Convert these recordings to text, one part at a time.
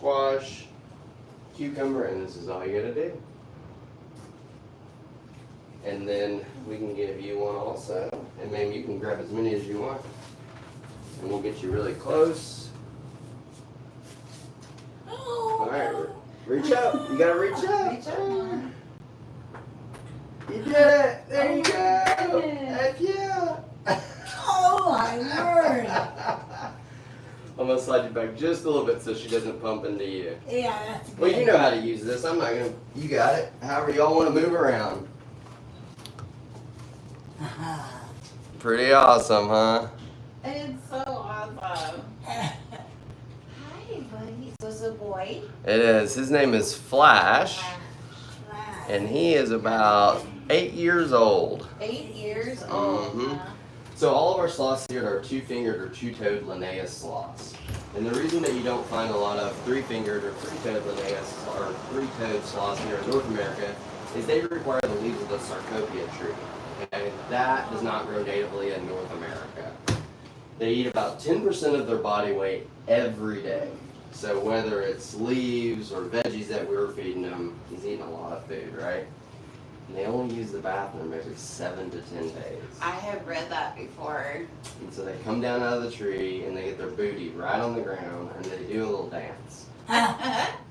squash, cucumber, and this is all you gotta do. And then we can give you one also, and maybe you can grab as many as you want. And we'll get you really close. All right, reach up. You gotta reach up. Reach up more. You did it. There you go. Heck yeah. Oh my word. I'm gonna slide you back just a little bit so she doesn't pump into you. Yeah, that's good. Well, you know how to use this. I'm not gonna. You got it. However y'all want to move around. Pretty awesome, huh? It's so awesome. Hi, buddy. So it's a boy? It is. His name is Flash, and he is about 8 years old. 8 years old. Mhm. So all of our sloths here are two-fingered or two-toed Linnaeus sloths. And the reason that you don't find a lot of three-fingered or three-toed Linnaeus or three-toed sloths here in North America is they require the leaves of the Sarcopia tree. Okay? That does not grow natively in North America. They eat about 10% of their body weight every day. So whether it's leaves or veggies that we were feeding them, he's eating a lot of food, right? And they only use the bathroom every 7 to 10 days. I have read that before. And so they come down out of the tree and they get their booty right on the ground and they do a little dance.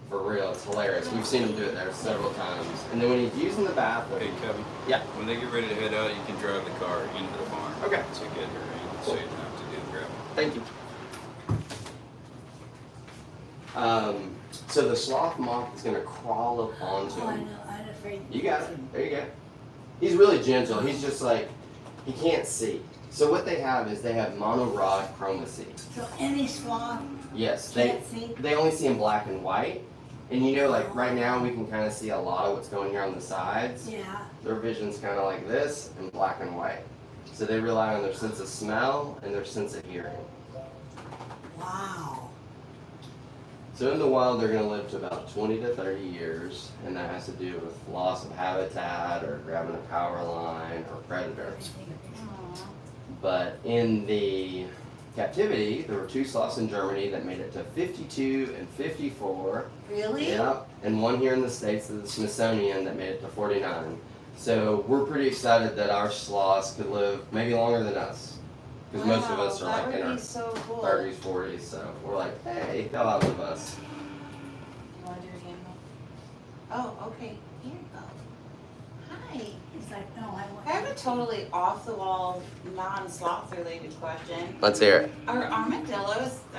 For real, it's hilarious. We've seen him do it there several times. And then when he's using the bathroom, Hey, Kevin. Yeah. When they get ready to head out, you can drive the car into the farm. Okay. To get her in, so you don't have to do the gravel. thank you. So the sloth moth is going to crawl up onto Oh, I him. know. I'm afraid. You got it. There you go. He's really gentle. He's just like, he can't see. So what they have is they have monorod chromacy. So any sloth Yes, can't see? they only see in black and white. And you know, like right now we can kind of see a lot of what's going here on the sides. Yeah. Their vision's kind of like this in black and white. So they rely on their sense of smell and their sense of hearing. Wow. So in the wild, they're going to live to about 20 to 30 years, and that has to do with loss of habitat or grabbing a power line or predator. But in the captivity, there were 2 sloths in Germany that made it to 52 and 54. Really? Yep, and one here in the States at the Smithsonian that made it to 49. So we're pretty excited that our sloths could live maybe longer than us. Because most of us are like in our so cool. 30s, 40s, so we're like, hey, they'll outlive us. You want to do it again? Oh, okay. Here you go. Hi. He's like, no, I want. I have a totally off-the-wall, non-sloth related question. Let's hear it. Are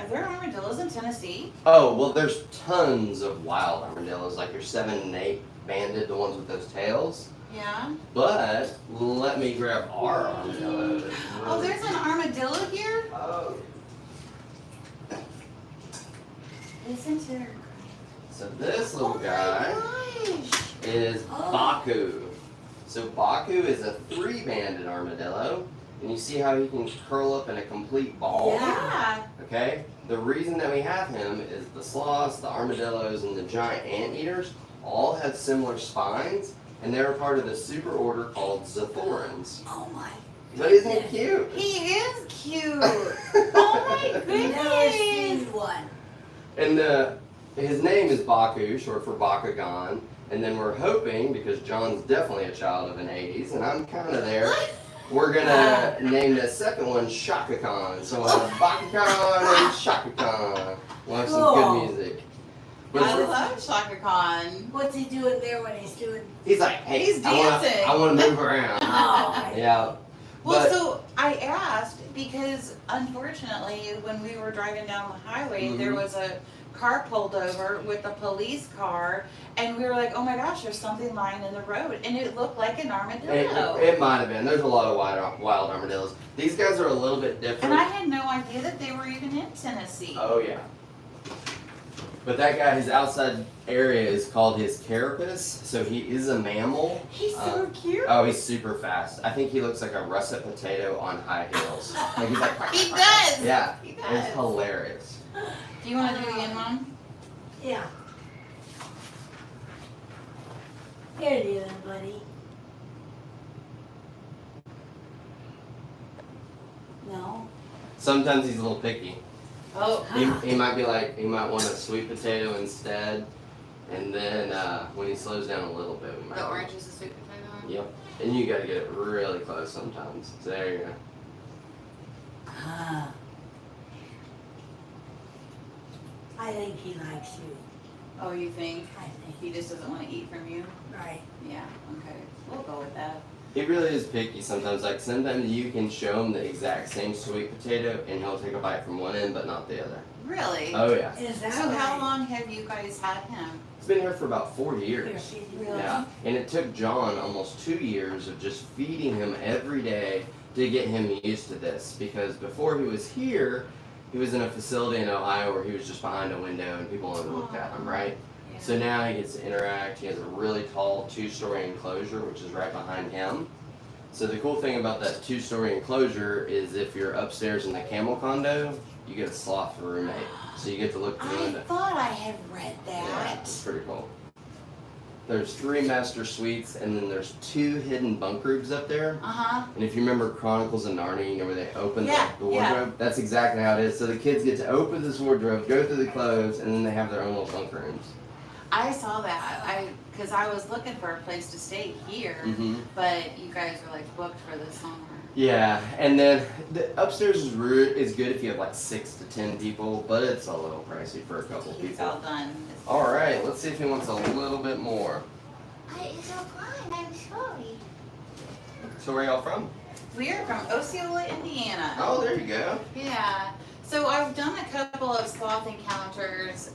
there armadillos in Tennessee? Oh, well, there's tons of wild armadillos, like your 7 and 8 banded, the ones with those tails. Yeah. But let me grab our armadillo. Oh, there's an armadillo here? Oh. Listen to her. So this little guy Oh my gosh. is Oh. Baku. So Baku is a 3-banded armadillo, and you see how he can curl up in a complete ball? Yeah. Okay? The reason that we have him is the sloths, the armadillos, and the giant anteaters all have similar spines, and they're part of the superorder called Zathorans. Oh my. But isn't he cute? He is cute. Oh my Never goodness. seen one. And his name is Baku, short for Bakugan. And then we're hoping, because John's definitely a child of an 80s, and I'm kind of there, we're going to name the second one Shaka Khan. So we'll have Bakugan and Shaka Khan. We'll have some Cool. good music. But I it's- love Shaka Khan. What's he doing there when he's doing? he's like, hey, He's I wanna- dancing. I want to move around. Oh. Yeah. Well, But- so I asked because unfortunately, when we were driving down the highway, there was a car pulled over with a police car, and we were like, "Oh my gosh, there's something lying in the road," and it looked like an armadillo. It might have been. There's a lot of wild armadillos. These guys are a little bit different. And I had no idea that they were even in Tennessee. Oh yeah. But that guy, his outside area is called his carapace, so he is a mammal. He's so cute. Oh, he's super fast. I think he looks like a russet potato on high heels. Like he's like. He does. Yeah, He it's does. hilarious. Do you want to do it again, Mom? Yeah. Here it is, buddy. No. Sometimes he's a little picky. Oh, He might be like, he might want a sweet potato instead, and then when he slows down a little bit, we might. the orange is a sweet potato. Yep, and you gotta get it really close sometimes. So there you go. Ah. I think he likes you. Oh, you think? I think. He just doesn't want to eat from you? Right. Yeah, okay. We'll go with that. He really is picky sometimes. Like sometimes you can show him the exact same sweet potato, and he'll take a bite from one end but not the other. Really? Oh yeah. Is that So how right? long have you guys had him? He's been here for about 4 years. Really? Yeah, and it took John almost 2 years of just feeding him every day to get him used to this. Because before he was here, he was in a facility in Ohio where he was just behind a window and people only looked at him, right? Yeah. So now he gets to interact. He has a really tall 2-story enclosure, which is right behind him. So the cool thing about that 2-story enclosure is if you're upstairs in the camel condo, you get a sloth for roommate. So you get to look through the I window. thought I had read Yeah, that. it's pretty cool. There's 3 master suites, and then there's 2 hidden bunk rooms up there. Uh-huh. And if you remember Chronicles of Narnia, you know where they open Yeah, the wardrobe? That's exactly how it is. So the kids get to open this wardrobe, go through the clothes, and then they have their own little bunk rooms. I saw that. Because I was looking for a place to stay here, Mm-hmm. but you guys were like booked for the summer. Yeah, and then the upstairs is good if you have like 6 to 10 people, but it's a little pricey for a couple It's all people. done. All right, let's see if he wants a little bit more. It's all fine, I'm sorry. So where y'all from? We are from Osceola, Indiana. Oh, there you go. Yeah. So I've done a couple of sloth encounters,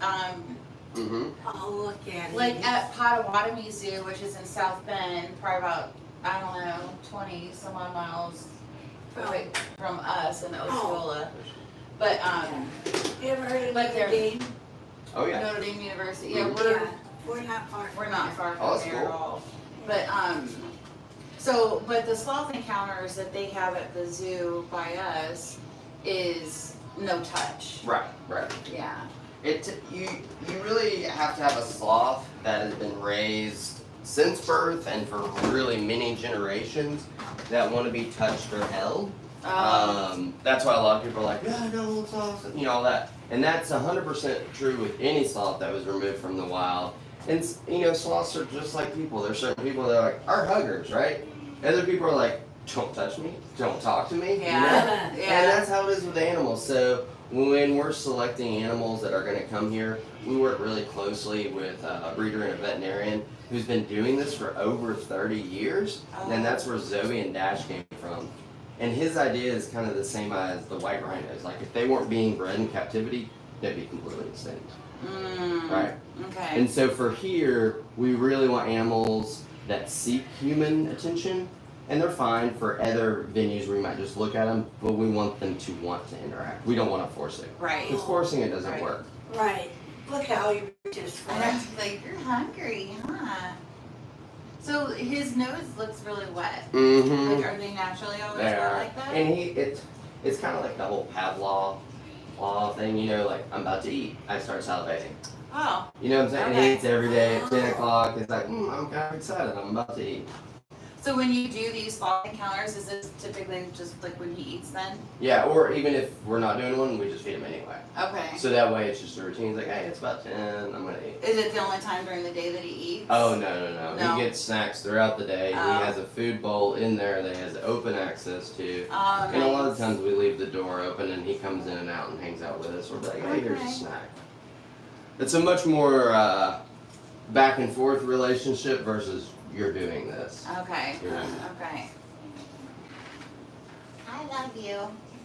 Mm-hmm. Oh, look at it. like at Potawatomi Zoo, which is in South Bend, probably about, I don't know, 20 some odd miles away from us in Osceola. But You ever heard of Like Notre they're- Dame? Oh yeah. Notre Dame University, yeah, Mhm. we're Yeah, we're not far from we're not there. far Oh, from that's there at cool. all. But but the sloth encounters that they have at the zoo by us is no touch. Right, right. Yeah. You really have to have a sloth that has been raised since birth and for really many generations that want to be touched or held. That's why a lot of people are like, yeah, no sloths, you know, all that. And that's 100% true with any sloth that was removed from the wild. And, you know, sloths are just like people. There's certain people that are like, are huggers, right? Other people are like, don't touch me, don't talk to me. Yeah, You know? yeah. And that's how it is with animals. So when we're selecting animals that are going to come here, we work really closely with a breeder and a veterinarian who's been doing this for over 30 years. And that's where Zoe and Dash came from. And his idea is kind of the same as the white rhinos. Like if they weren't being bred in captivity, they'd be completely extinct. Right. Okay. And so for here, we really want animals that seek human attention, and they're fine for other venues where you might just look at them, but we want them to want to interact. We don't want to force it. Right. Because forcing it doesn't Right. work. Right. Look how you just And went. I'm like, you're hungry, huh? So his nose looks really wet. Mm-hmm. Like, are they naturally always They wet are. like that? And it's kind of like the whole Pavlov law thing, you know, like I'm about to eat, I start salivating. Oh, You know what I'm saying? Okay. He eats every day at 10 o'clock. It's like, I'm kind of excited. I'm about to eat. so when you do these sloth encounters, is this typically just like when he eats then? Yeah, or even if we're not doing one, we just feed him anyway. Okay. So that way it's just a routine. It's like, hey, it's about 10, I'm going to eat. Is it the only time during the day that he eats? Oh, no. No. He gets snacks throughout the day. Oh. He has a food bowl in there that he has open access to. Oh, And a lot of nice. times we leave the door open and he comes in and out and hangs out with us. We're like, hey, here's a Okay. snack. It's a much more back and forth relationship versus you're doing this. Okay. Yeah. Okay. I love you.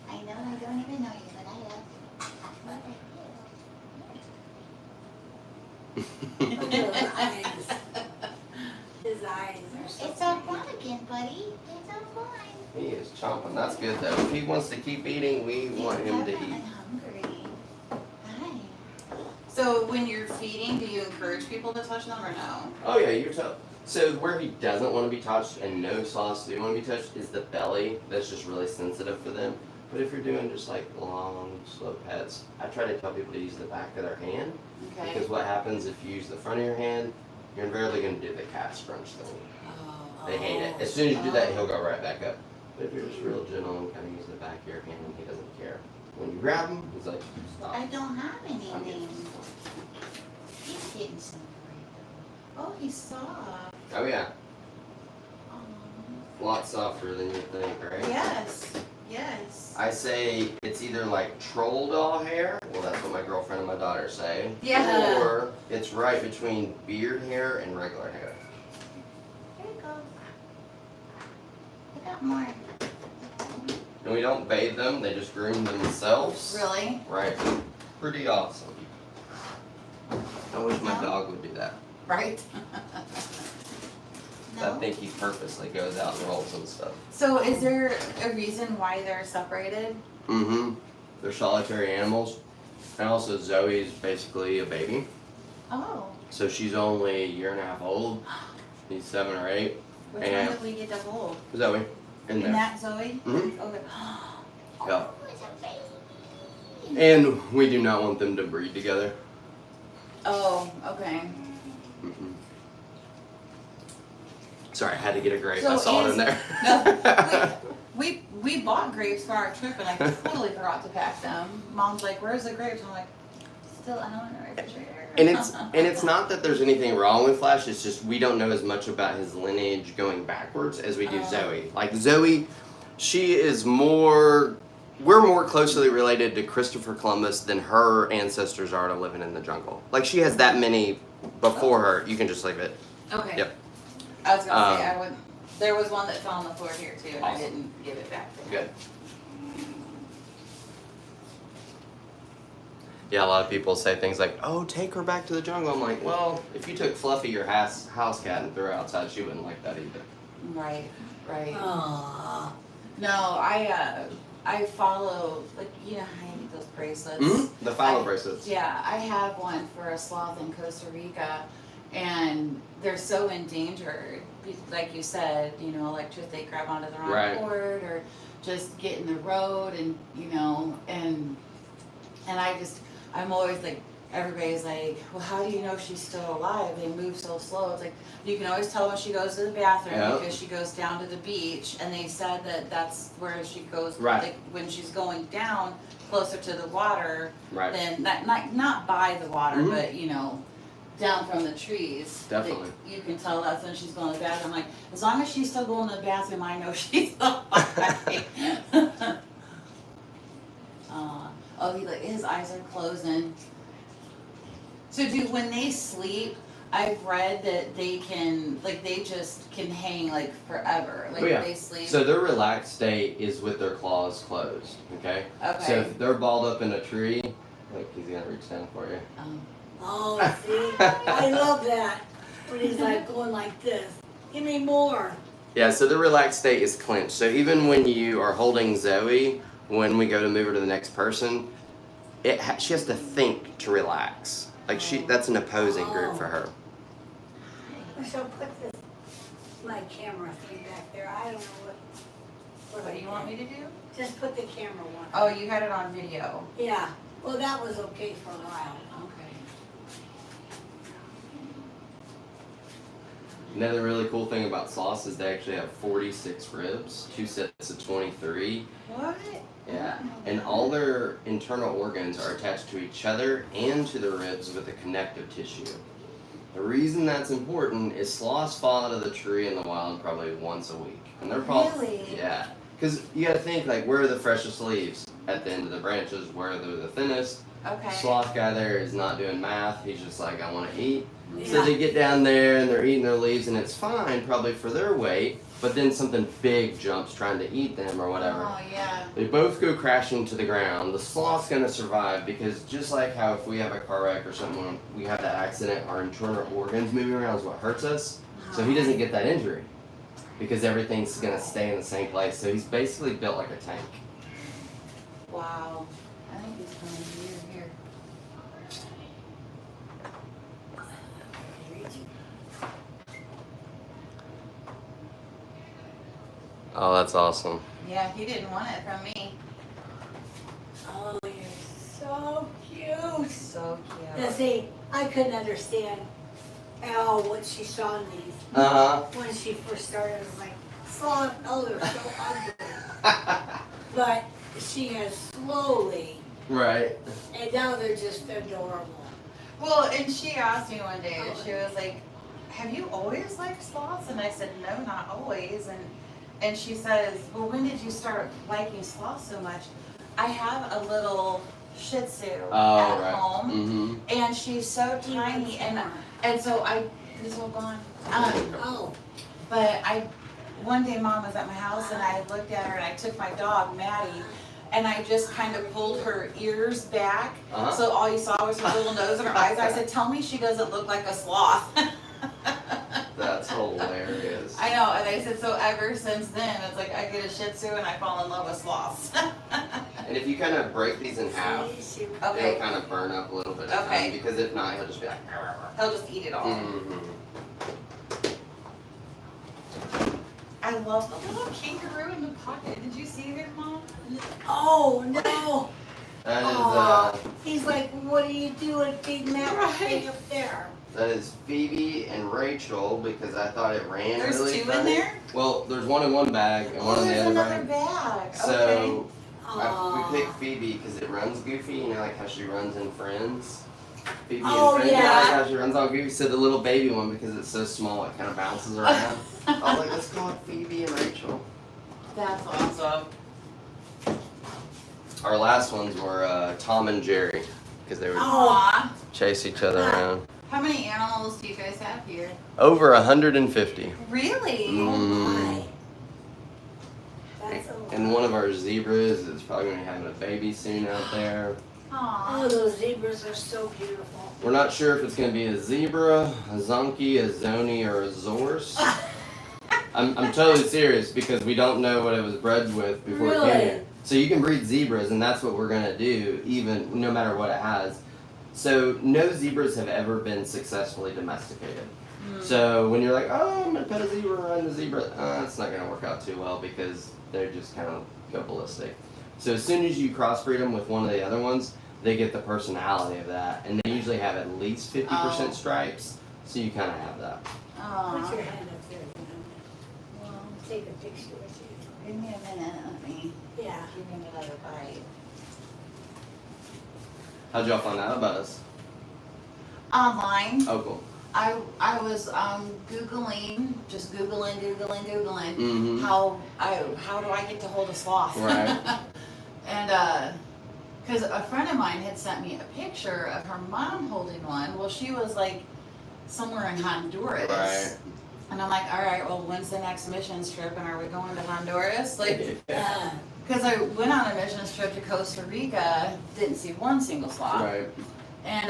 I know I don't even know you, but I love you. Look at his eyes. His eyes are so It's all pretty. fun again, buddy. It's all fine. He is chomping. That's good though. If he wants to keep eating, we want him to I'm eat. hungry. Hi. So when you're feeding, do you encourage people to touch them or no? Oh yeah, you're tough. So where he doesn't want to be touched and no sloths do want to be touched is the belly. That's just really sensitive for them. But if you're doing just like long, slow pets, I try to tell people to use the back of their hand. Okay. Because what happens if you use the front of your hand, you're invariably going to do the cat scrunch thing. Oh. They hate it. As soon as you do that, he'll go right back up. But if you're just real gentle and kind of use the back of your hand, he doesn't care. When you grab him, he's like, I stop. don't have any I'm getting names. He's getting some. Oh, he's soft. Oh yeah, Oh. a lot softer than you think, right? Yes. Yes. I say it's either like troll doll hair, well that's what my girlfriend and my daughter say, Yeah. or it's right between beard hair and regular hair. Here you go. I got more. And we don't bathe them, they just groom themselves. Really? Right. Pretty awesome. I wish my No. dog would do that. Right. I think he purposely goes out and rolls and stuff. So is there a reason why they're separated? Mm-hmm. They're solitary animals. And also Zoe's basically a baby. Oh. So she's only a year and a half old. He's 7 or 8. Which And- one did we get to hold? Zoe, in And there. that Zoe? Mhm. Okay. Yeah. Oh, it's a baby. And we do not want them to breed together. Oh, okay. Mm-mm. Sorry, I had to get a grape. So I saw it is- in there. No, we bought grapes for our trip and I totally forgot to pack them. Mom's like, "Where's the grapes?" I'm like, "Still at home in the refrigerator." And it's not that there's anything wrong with Flash. It's just we don't know as much about his lineage going backwards as we do Oh. Zoe. Like Zoe, she is more. We're more closely related to Christopher Columbus than her ancestors are to living in the jungle. Like she has that many before her. You can just leave it. Okay. Yep. I was gonna say Um, I would. There was one that fell on the floor here too, and I Awesome. didn't give it back to him. Good. Yeah, a lot of people say things like, "Oh, take her back to the jungle." I'm like, well, if you took Fluffy, your house cat, and threw her outside, she wouldn't like that either. Right. Right. Aww. No, I follow, like, you know how you get those bracelets. Mm-hmm. The follow I- bracelets. Yeah, I have one for a sloth in Costa Rica, and they're so endangered. Like you said, you know, like just they grab onto the wrong Right. cord or just get in the road, and you know, and I'm always like, everybody's like, well, how do you know she's still alive? They move so slow. It's like you can always tell when she goes to the bathroom Yeah. because she goes down to the beach, and they said that that's where she goes. Right. Like when she's going down closer to the water, Right. then not by the water, Mhm. but you know, down from the trees. Definitely. You can tell that's when she's going to the bathroom. I'm like, as long as she's still going to the bathroom, I know she's alive. Oh, his eyes are closing. So when they sleep, I've read that they just can hang like forever. Like Oh, yeah. they sleep. So their relaxed state is with their claws closed. Okay. Okay. So if they're balled up in a tree, like he's gonna reach down for you. Oh, see? I love that. When he's like going like this. Give me more. Yeah. So the relaxed state is clenched. So even when you are holding Zoe, when we go to move her to the next person, she has to think to relax. Like that's an opposing group for her. I shall put this, my camera thing back there. I don't know What do you want me to do? Just put the camera one. Oh, you had it on video. Yeah. Well, that was okay for a while. Okay. Another really cool thing about sloths is they actually have 46 ribs, 2 sets of 23. What? Yeah, and all their internal organs are attached to each other and to the ribs with a connective tissue. The reason that's important is sloths fall out of the tree in the wild probably once a week. And they're probably, Really? yeah. Because you gotta think, like, where are the freshest leaves? At the end of the branches, where they're the thinnest. Okay. Sloth guy there is not doing math, he's just like, I wanna eat. So Yeah. they get down there and they're eating their leaves and it's fine probably for their weight, but then something big jumps trying to eat them or whatever. Oh yeah. They both go crashing to the ground. The sloth's gonna survive because just like how if we have a car wreck or something, when we have that accident, our internal organs moving around is what hurts us. So he doesn't get that injury because everything's gonna stay in the same place. So he's basically built like a tank. Wow. I think he's coming here. Oh, that's awesome. Yeah, he didn't want it from me. Oh, you're so cute. So Now cute. see, I couldn't understand at all what she saw in these. Uh When she first started, I was like, sloth, oh, they're so ugly. huh. But she has slowly, Right. and now they're just adorable. Well, and she asked me one day, she was like, have you always liked sloths? And I said, no, not always. And she says, well, when did you start liking sloths so much? I have a little Shih Tzu at right. home, Mm-hmm. and she's so tiny, and so this all gone. Oh, But one day Mom was at my house, and I looked at her, and I took my dog Maddie, and I just kind of pulled her ears back, Uh-huh. so all you saw was her little nose and her eyes. I said, tell me she doesn't look like a sloth. That's hilarious. I know, and I said, so ever since then, it's like I get a Shih Tzu and I fall in love with sloths. And if you kind of break these in half, see, Okay. it'll kind of burn up a little bit of Okay. time, because if not, he'll just be like. He'll just eat it all. Mm-hmm. I love the little kangaroo in the pocket. Did you see her, Mom? oh no. That is Aw, he's like, what are you doing feeding that Right. thing up there? that is Phoebe and Rachel, because I thought it ran There's really two in funny. there? Well, there's one in one bag and one Oh, in the there's other another bag. bag. So Aw. we picked Phoebe because it runs goofy, you know, like how she runs in Friends. Phoebe Oh, and Friends, yeah. like how she runs all goofy. So the little baby one, because it's so small, it kind of bounces around. I was like, let's call it Phoebe and Rachel. That's awesome. Our last ones were Tom and Jerry, because they would Aw. chase each other around. How many animals do you guys have here? Over 150. Really? Oh Mm. my. That's a lot. And one of our zebras is probably going to be having a baby soon out there. Aw. Oh, those zebras are so beautiful. We're not sure if it's going to be a zebra, a zonkey, a zoni, or a zorse. I'm totally serious, because we don't know what it was bred with before it Really? came here. So you can breed zebras, and that's what we're going to do, even no matter what it has. So no zebras have ever been successfully domesticated. So when you're like, oh, I'm going to pet a zebra around the zebra, it's not going to work out too well, because they just kind of go ballistic. So as soon as you crossbreed them with one of the other ones, they get the personality of that, and they usually have at least 50% Oh. stripes, so you kind of have that. Put Aw. your hand up there. Well, Take a picture with give me a minute. Let me you. Yeah. give him another bite. How'd y'all find out about us? Online. Oh, cool. I was Googling, just Googling, Mm-hmm. how do I get to hold a sloth? Right. And because a friend of mine had sent me a picture of her mom holding one. Well, she was like somewhere in Honduras. Right. And I'm like, all right, well, when's the next missions trip, and are we going to Honduras? Like, because I went on a missions trip to Costa Rica, didn't see one single sloth. Right. And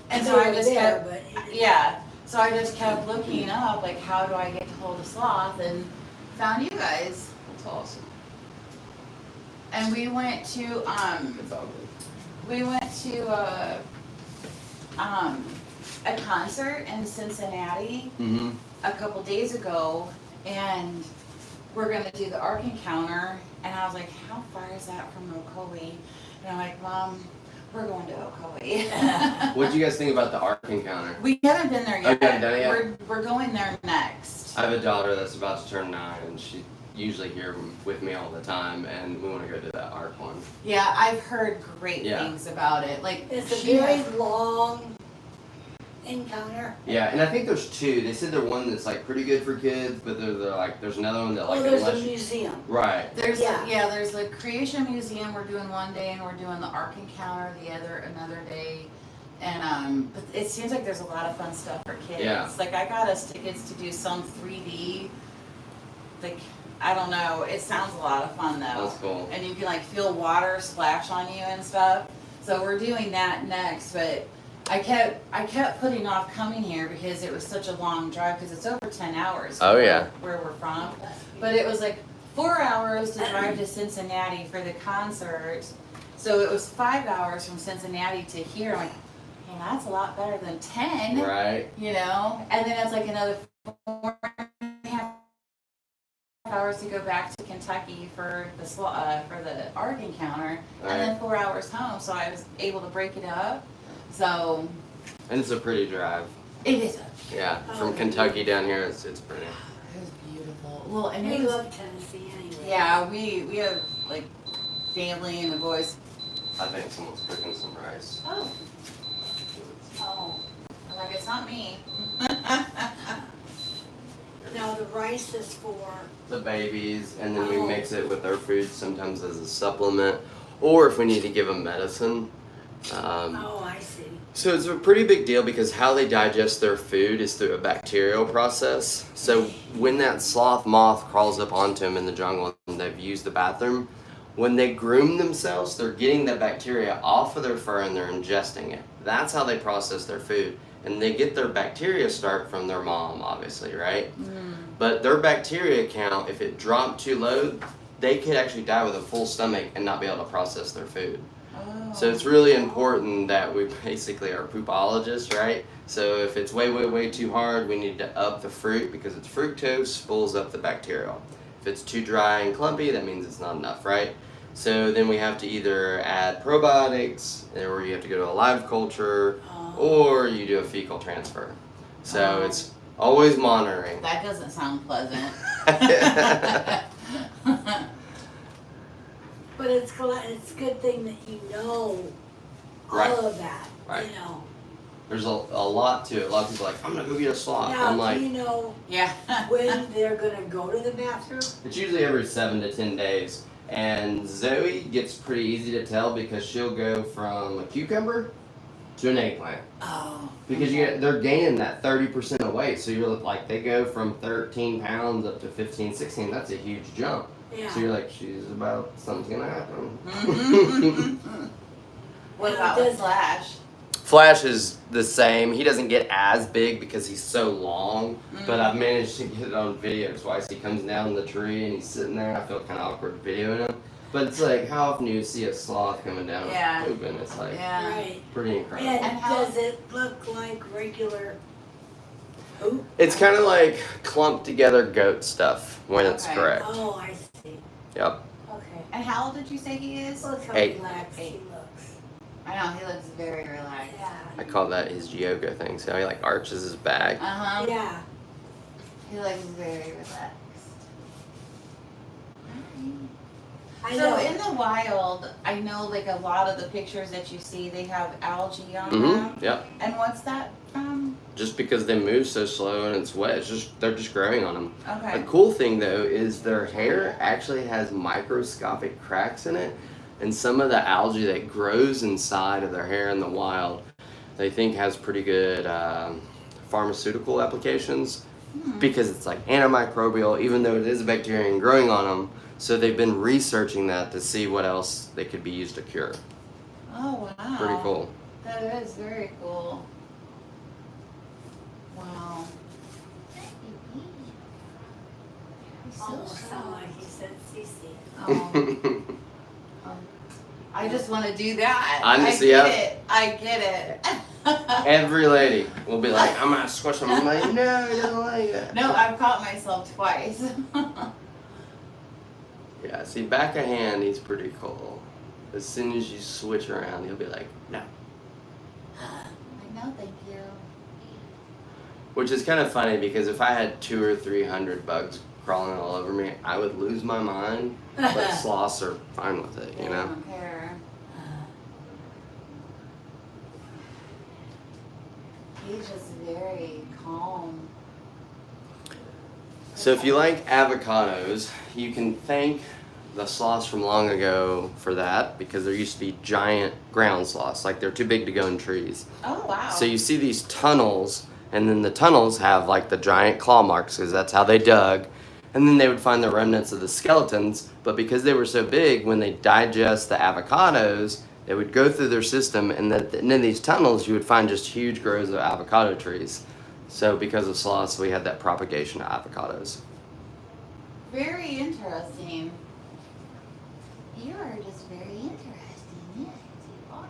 They so I were just there, kept, but yeah. So I just kept looking up, like, how do I get to hold a sloth, and found you guys. That's awesome. And we went to It's all a concert in Cincinnati good. Mm-hmm. a couple days ago, and we're gonna do the Ark Encounter, and I was like, how far is that from Ocoee? And I'm like, Mom, we're going to Ocoee. What'd you guys think about the Ark Encounter? We haven't been there yet. Okay, done it yet? We're going there next. I have a daughter that's about to turn 9, and she's usually here with me all the time, and we want to go to that Ark one. Yeah, I've heard great Yeah. things about it. Like, it's a she very has- long encounter. Yeah, and I think there's 2. They said there's one that's like pretty good for kids, but they're like there's another one that Oh, like there's a unless you- museum. right. There's Yeah. there's the Creation Museum we're doing one day, and we're doing the Ark Encounter another day. And but it seems like there's a lot of fun stuff for kids. Yeah. Like, I got us tickets to do some 3D. Like, I don't know. It sounds a lot of fun though. That's cool. And you can like feel water splash on you and stuff. So we're doing that next, but I kept putting off coming here because it was such a long drive, because it's over 10 hours. Oh, from yeah. Where we're from. But it was like 4 hours to drive to Cincinnati for the concert. So it was 5 hours from Cincinnati to here. I'm like, well, that's a lot better than 10. Right. You know? And then it's like another 4.5 hours to go back to Kentucky for the Ark Encounter, Right. and then 4 hours home. So I was able to break it up. So And it's a pretty drive. it is. Yeah, Oh, from Kentucky down here, it's pretty. It was beautiful. Well, and We it was, love Tennessee anyway. yeah, we have like family and the boys. I think someone's cooking some rice. Oh, Oh, like it's not me. now the rice is for, The babies, and then we Oh. mix it with our food sometimes as a supplement, or if we need to give them medicine. oh, I see. So it's a pretty big deal because how they digest their food is through a bacterial process. So when that sloth moth crawls up onto them in the jungle and they've used the bathroom, when they groom themselves, they're getting that bacteria off of their fur and they're ingesting it. That's how they process their food. And they get their bacteria start from their mom, obviously, right? But their bacteria count, if it dropped too low, they could actually die with a full stomach and not be able to process their food. Oh. So it's really important that we basically are poopologists, right? So if it's way too hard, we need to up the fruit because it's fructose spools up the bacterial. If it's too dry and clumpy, that means it's not enough, right? So then we have to either add probiotics, or you have to go to a live culture, or you do a fecal transfer. So it's always monitoring. That doesn't sound pleasant. But it's a good thing that you know Right. all of that, Right. you know. There's a lot to it. A lot of people are like, I'm gonna go get a sloth. Now, I'm like, do you know Yeah. when they're gonna go to the bathroom? it's usually every 7 to 10 days. And Zoe gets pretty easy to tell because she'll go from a cucumber to an eggplant. Oh. Because they're gaining that 30% of weight. So you're like, they go from 13 pounds up to 15, 16. That's a huge jump. Yeah. So you're like, something's gonna happen. What about with Flash? Flash is the same. He doesn't get as big because he's so long, but I've managed to get it on video twice. He comes down the tree and he's sitting there. I feel kind of awkward videoing him. But it's like, how often do you see a sloth coming down Yeah. and pooping? It's like Yeah. Right. pretty incredible. And And how- does it look like regular poop? It's kind of like clumped together goat stuff when it's Okay. correct. Oh, I see. Yep. Okay. And how old did you say he is? Look how 8. relaxed he 8. looks. I know, he looks very relaxed. I Yeah. call that his yoga thing. So he like arches his back. Uh-huh. Yeah. He looks very relaxed. I So know. in the wild, I know like a lot of the pictures that you see, they have algae on them. Mm-hmm. Yep. And what's that from? Just because they move so slow and it's wet, they're just growing on them. Okay. The cool thing though is their hair actually has microscopic cracks in it, and some of the algae that grows inside of their hair in the wild, they think has pretty good pharmaceutical applications because it's like antimicrobial, even though it is a bacterium growing on them. So they've been researching that to see what else they could be used to cure. Oh wow. Pretty cool. That is very cool. Wow. He's so Almost sound strong. like he said Cece. Oh, I just want to do that. I I understand. get it. I get it. Every lady will be like, I'm gonna squish them. I'm like, no, you don't like it. No, I've caught myself twice. Yeah, see, back of hand, he's pretty cool. As soon as you switch around, he'll be like, no. No, thank you. Which is kind of funny because if I had 200 or 300 bugs crawling all over me, I would lose my mind. But sloths are fine with it, you I know? don't care. He's just very calm. So if you like avocados, you can thank the sloths from long ago for that because there used to be giant ground sloths, like they're too big to go in trees. Oh wow. So you see these tunnels, and then the tunnels have like the giant claw marks because that's how they dug. And then they would find the remnants of the skeletons, but because they were so big, when they digest the avocados, they would go through their system, and then in these tunnels, you would find just huge groves of avocado trees. So because of sloths, we had that propagation of avocados. Very interesting. You are just very interesting. Yes, you are.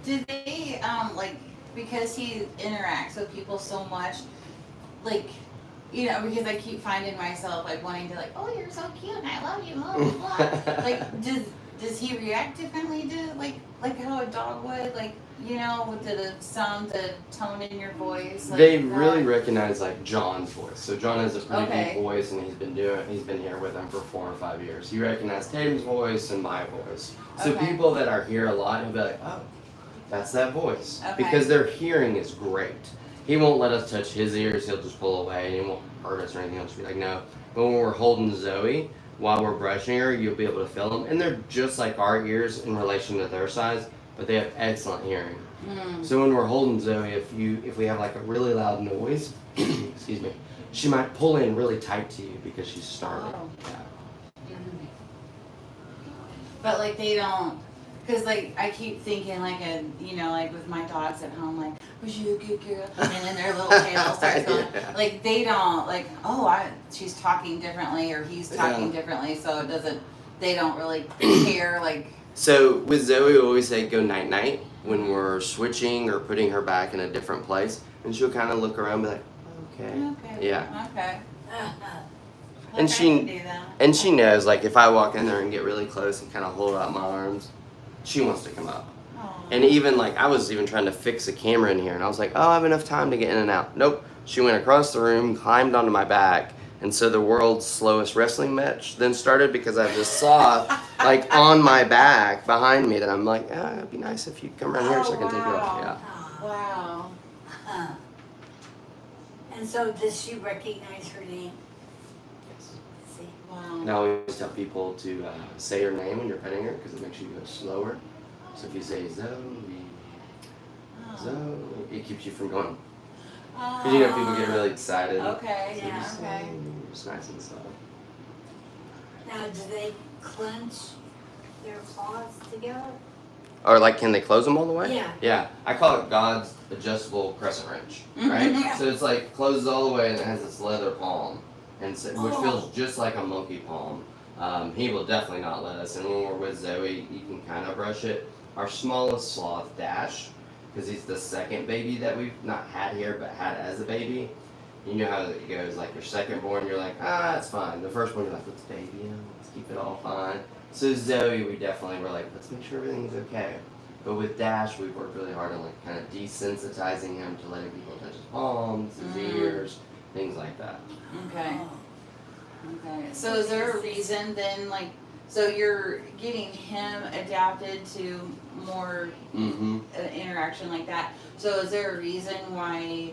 Do they like, because he interacts with people so much, like, you know, because I keep finding myself like wanting to like, oh, you're so cute and I love you, blah blah blah. Like, does he react differently to like how a dog would? Like, you know, with the sound, the tone in your voice? Like They that? really recognize like John's voice. So John has a pretty Okay. deep voice, and he's been here with them for 4 or 5 years. He recognized Tatum's voice and my voice. So Okay. people that are here a lot, he'll be like, oh, that's that voice, Okay. because their hearing is great. He won't let us touch his ears. He'll just pull away, and he won't hurt us or anything. He'll just be like, no. But when we're holding Zoe, while we're brushing her, you'll be able to feel them, and they're just like our ears in relation to their size, but they have excellent hearing. So when we're holding Zoe, if we have like a really loud noise, excuse me, she might pull in really tight to you because she's startled. Oh. Yeah. But like they don't, cause like I keep thinking like like with my dogs at home, like, was you a good girl? And then their little tail starts going. Yeah. Like they don't like, she's talking differently or he's talking differently, so it doesn't. They don't really care like. So with Zoe, we always say go night night when we're switching or putting her back in a different place, and she'll kind of look around and be like, okay. Yeah. Okay. And I she- can do that. And she knows, like, if I walk in there and get really close and kind of hold out my arms, she wants to come up. Aw. And even, like, I was even trying to fix a camera in here, and I was like, oh, I have enough time to get in and out. Nope. She went across the room, climbed onto my back, and so the world's slowest wrestling match then started because I have this sloth, like, on my back behind me that I'm like, it'd be nice if you come around here so I can take it off. Yeah. Wow. And so does she recognize her name? See? Wow. And I always tell people to say her name when you're petting her because it makes you go slower. So if you say Zoe, Zoe, it keeps you from going. Because you know people get really excited. Okay. So Yeah. just, Okay. It's nice and slow. Now, do they clench their claws together? Or like, can they close them all the way? Yeah. Yeah. I call it God's adjustable crescent wrench, right? So it's like closes all the way and it has this leather palm, and so, which feels just like a monkey palm. He will definitely not let us. And when we're with Zoe, you can kind of brush it. Our smallest sloth, Dash, because he's the second baby that we've not had here, but had as a baby. You know how it goes, like your second born, you're like, it's fine. The first one, you're like, let's baby him, let's keep it all fine. So Zoe, we definitely were like, let's make sure everything's okay. But with Dash, we've worked really hard on like kind of desensitizing him to letting people touch his palms, his ears, things like that. Okay. Okay. So is there a reason then, like, so you're getting him adapted to more Mm-hmm. interaction like that? So is there a reason why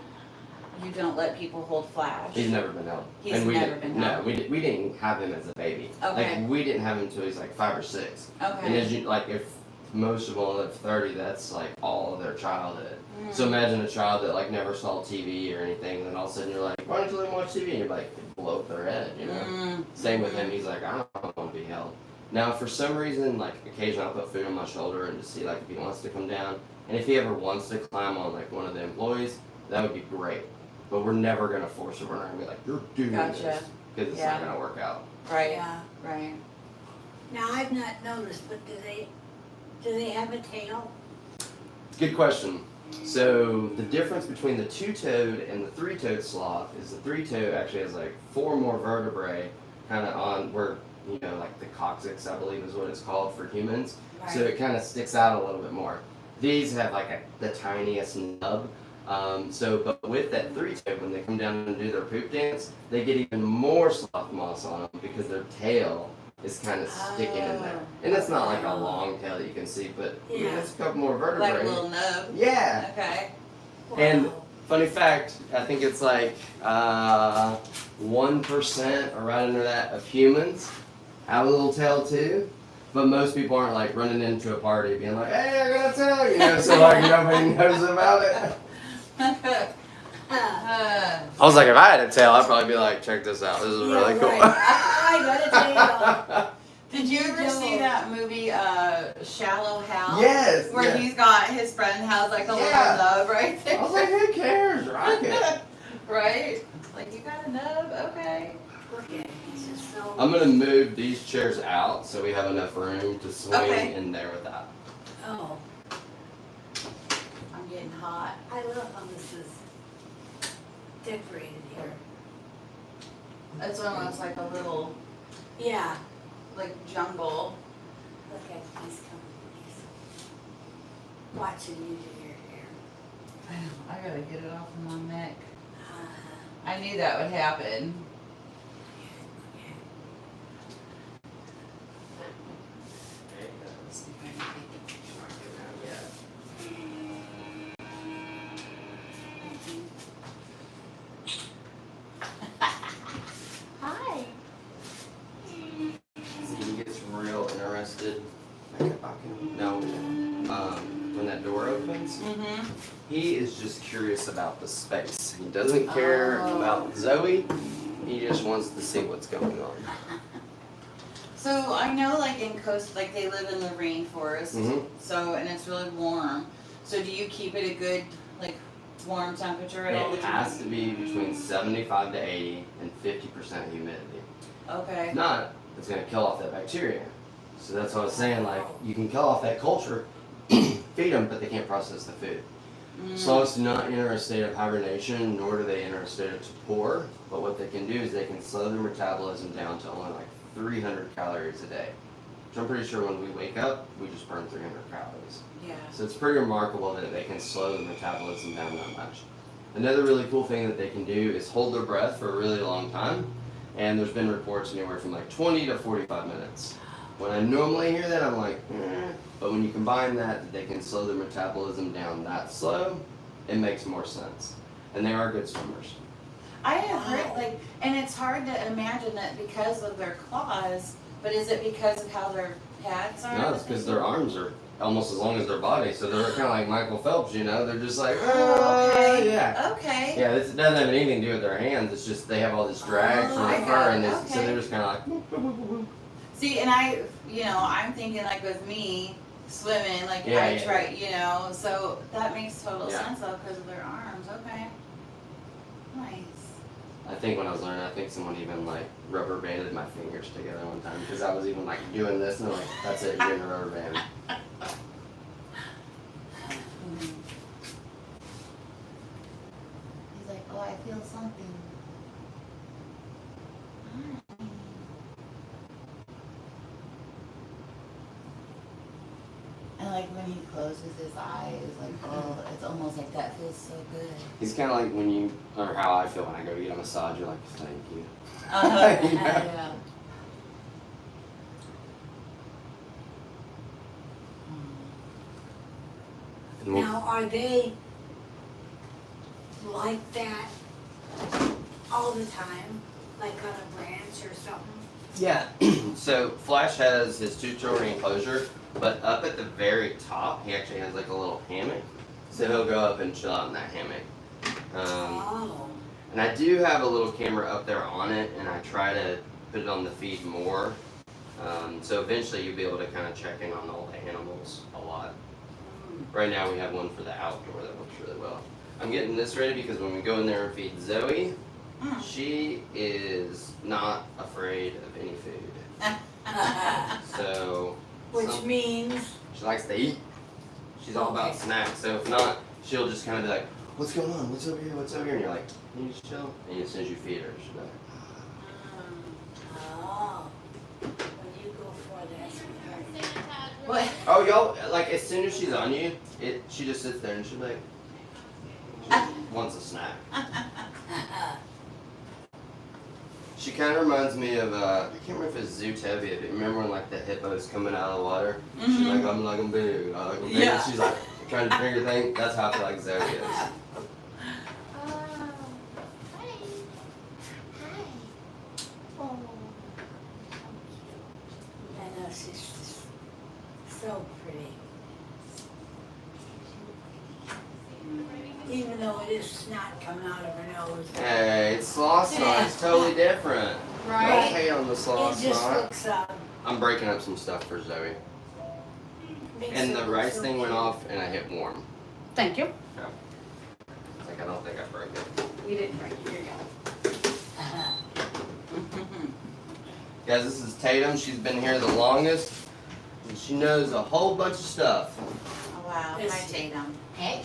you don't let people hold Flash? He's never been held. He's and we never didn't, been No, held. we didn't have him as a baby. Okay. Like, we didn't have him until he's like 5 or 6. And Okay. as you, like, if most of them live 30, that's like all of their childhood. So imagine a child that like never saw TV or anything, and then all of a sudden you're like, why don't you let them watch TV? And you're like, it blow up their head, you know? Same with him, he's like, I don't want to be held. Now, for some reason, like, occasionally I'll put food on my shoulder and just see, like, if he wants to come down. And if he ever wants to climb on, like, one of the employees, that would be great. But we're never going to force him. We're not going to be like, you're doing Gotcha. this. Because it's Yeah. not going to work out. Right. Yeah. Right. Now, I've not noticed, but do they have a tail? Good question. So, the difference between the two-toed and the three-toed sloth is the three-toed actually has, like, 4 more vertebrae kind of on where, you know, like the coccyx, I believe is what it's called for humans. So it kind of sticks out a little bit more. These have like the tiniest nub. But with that three-toed, when they come down and do their poop dance, they get even more sloth moss on them because their tail is kind of sticking in there. And it's not like a long tail that you can see, but I mean, it's a couple more vertebrae. Like a little nub. Yeah. Okay. And Wow. funny fact, I think it's like 1% or right under that of humans have a little tail too. But most people aren't like running into a party being like, hey, I got a tail, you know, so like nobody knows about it. I was like, if I had a tail, I'd probably be like, check this out. This is Yeah, really cool. right. I got a tail. Did you ever see that movie, Shallow Hal? Yes. Where yes. he's got his friend has like a Yeah. little nub right there. I was like, who cares? Rock it. Right? Like, you got a nub? Okay. Look at it, it's just so. I'm gonna move these chairs out so we have enough room to swing Okay. in there with that. Oh, I'm getting hot. I love how this is decorated here. It's almost like a little, Yeah, like, jungle. look at these companies. watching you do your hair. I gotta get it off of my neck. Uh, I knew that would happen. Let's see if I can take it. Hi. He gets real interested. No, when that door opens, Mm-hmm. he is just curious about the space. He doesn't care Oh. about Zoe. He just wants to see what's going on. So I know, like in coast, like they live in the rainforest. Mhm. So and it's really warm. So do you keep it a good, like, warm temperature at all the It time? has to be between 75 to 80 and 50% humidity. Okay. If not, it's going to kill off that bacteria. So that's what I was saying, like, you can kill off that culture, feed them, but they can't process the food. Mm. Sloths do not enter a state of hibernation, nor do they enter a state of torpor, but what they can do is they can slow their metabolism down to only like 300 calories a day. Which I'm pretty sure when we wake up, we just burn 300 calories. Yeah. So it's pretty remarkable that they can slow the metabolism down that much. Another really cool thing that they can do is hold their breath for a really long time, and there's been reports anywhere from like 20 to 45 minutes. When I normally hear that, I'm like, but when you combine that they can slow their metabolism down that slow, it makes more sense. And they are good swimmers. I have heard, like, and it's hard to imagine that because of their claws, but is it because of how their pads are? No, it's because their arms are almost as long as their body, so they're kind of like Michael Phelps, you know? They're just like, Oh, okay. yeah. Okay. Yeah, this doesn't have anything to do with their hands, it's just they have all this drag Oh, from I the got fur, it. and so Okay. they're just kind of like, boop, boop, boop, boop. See, and I'm thinking like with me swimming, like Yeah, I yeah. try, so that makes total Yeah. sense though because of their arms. Okay. Nice. I think when I was learning, I think someone even like rubber banded my fingers together one time because I was even like doing this and they're like, that's it, you're getting a rubber band. He's like, oh, I feel something. Hi. And like when he closes his eyes, like, oh, it's almost like that feels so good. He's kind of like when you, or how I feel when I go get a massage, you're like, thank you. Yeah. And we'll- Now, are they like that all the time? Like on a branch or something? Yeah, so Flash has his two-story enclosure, but up at the very top, he actually has like a little hammock. So he'll go up and chill out in that hammock. Oh. And I do have a little camera up there on it, and I try to put it on the feed more. So eventually you'll be able to kind of check in on all the animals a lot. Right now we have one for the outdoor that works really well. I'm getting this ready because when we go in there and feed Zoe, she is not afraid of any food. So Which means, she likes to eat. She's all about Okay. snacks. So if not, she'll just kind of be like, "What's going on? What's over here? What's over here?" And you're like, "Can you just chill?" And as soon as you feed her, she'll be like, oh, when you go for that, sweetheart. What? "Oh, y'all!" Like as soon as she's on you, she just sits there and she'll be like, she wants a snack. She kind of reminds me of I can't remember if it's Zootopia, but remember when like the hippo's coming out of the water? She's like, "I'm like a big, I like a big." Yeah. She's like trying to drink her thing. That's how I feel like Zoe is. Hi. Hi. Oh. I know, she's just so pretty. Even though it is snot coming out of her nose. Hey, it's sloth snot. It's totally different. Don't Right? hate on the It sloth just snot. looks, I'm breaking up some stuff for Zoe. makes And it the look rice so thing went cute. off and I hit warm. Thank you. It's like I don't think I broke it. You didn't break it. Here you go. Guys, this is Tatum. She's been here the longest. And she knows a whole bunch of stuff. Oh, wow. Yes. Hi, Tatum. Hey.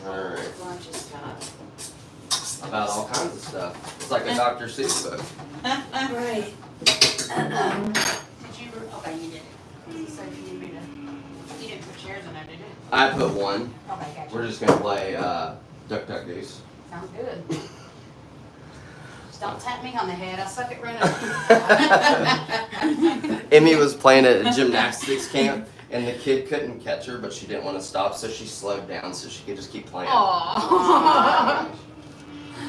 Alright. Lunch is tough. About all kinds of stuff. It's like a Dr. Seuss book. Right. Did you? Okay, you did. So if you need me to, you didn't put chairs in there, did you? I put one. Okay, gotcha. We're just gonna play Duck Duck Goose. Sounds good. Just don't tap me on the head, I'll suck it right up. Emmy was playing at a gymnastics camp, and the kid couldn't catch her, but she didn't want to stop, so she slowed down so she could just keep playing. Aww.